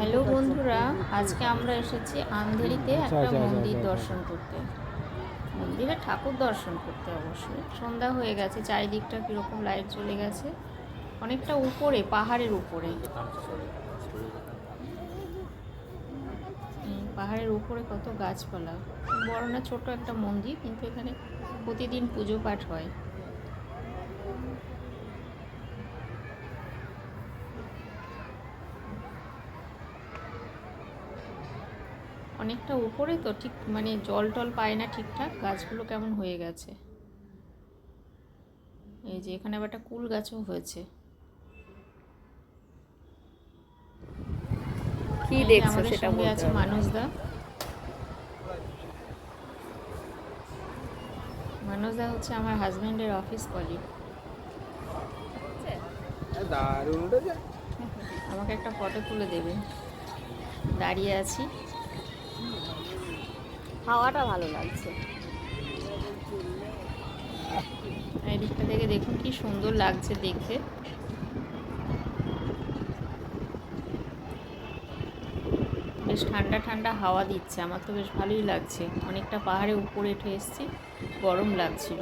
Hello বন্ধুরা, আজকে আমরা এসেছি আন্ধেরিতে একটা মন্দির দর্শন করতে। মন্দিরে ঠাকুর দর্শন করতে অবশ্যই। সন্ধ্যা হয়ে গেছে, চারিদিকটা কীরকম লাইট জ্বলে গেছে, অনেকটা উপরে, পাহাড়ের উপরে। পাহাড়ের উপরে কত গাছপালা। বড় না ছোট একটা মন্দির, কিন্তু এখানে প্রতিদিন পুজো পাঠ হয়। অনেকটা উপরে তো, ঠিক মানে জল টল পায় না ঠিকঠাক, গাছগুলো কেমন হয়ে গেছে। এই যে এখানে আবার একটা কুল গাছও হয়েছে। কি দেখছো আমাদের সেটা সঙ্গে বলতে আছে হবে। মানুষদা। মানুষদা হচ্ছে আমার হাজব্যান্ডের অফিস কলিগ। আমাকে একটা ফটো তুলে দেবে। দাঁড়িয়ে আছি, হাওয়াটা ভালো লাগছে। এই দিকটা থেকে দেখুন কি সুন্দর লাগছে দেখতে। বেশ ঠান্ডা ঠান্ডা হাওয়া দিচ্ছে, আমার তো বেশ ভালোই লাগছে। অনেকটা পাহাড়ে উপরে উঠে এসেছি, গরম লাগছিল।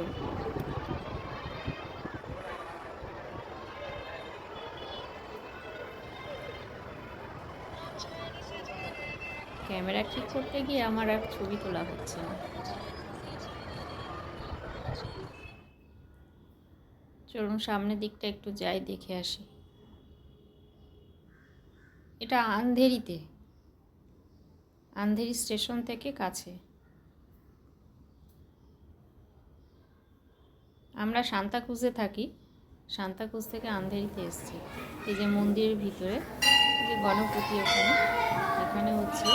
ক্যামেরা ঠিক করতে গিয়ে আমার আর ছবি তোলা হচ্ছে না। চলুন সামনের দিকটা একটু যাই, দেখে আসি। এটা আন্ধেরিতে, আন্ধেরি স্টেশন থেকে কাছে। আমরা সান্তাক্রুজে থাকি, সান্তাক্রুজ থেকে আন্ধেরিতে এসেছি। এই যে মন্দিরের ভিতরে, এই যে গণপতি ওখানে, এখানে হচ্ছে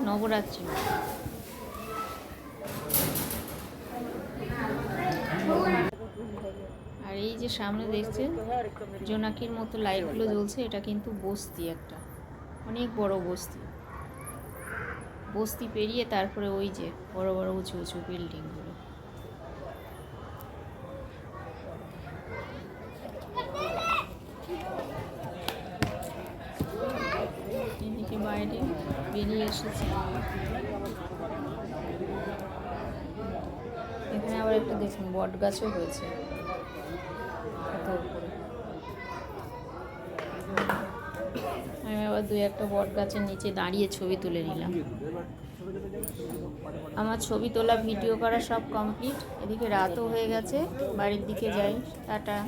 নবরাত্রি। আর এই যে সামনে দেখছেন জোনাকির মতো লাইটগুলো জ্বলছে, এটা কিন্তু বস্তি একটা, অনেক বড় বস্তি। বস্তি পেরিয়ে তারপরে ওই যে বড় বড় উঁচু উঁচু বিল্ডিংগুলো। এদিকে বাইরে বেরিয়ে এসেছি। এখানে আবার একটা দেখুন বট গাছও হয়েছে কত উপরে। আমি আবার দুই একটা বট গাছের নিচে দাঁড়িয়ে ছবি তুলে নিলাম। আমার ছবি তোলা ভিডিও করা সব কমপ্লিট। এদিকে রাতও হয়ে গেছে, বাড়ির দিকে যাই। টাটা।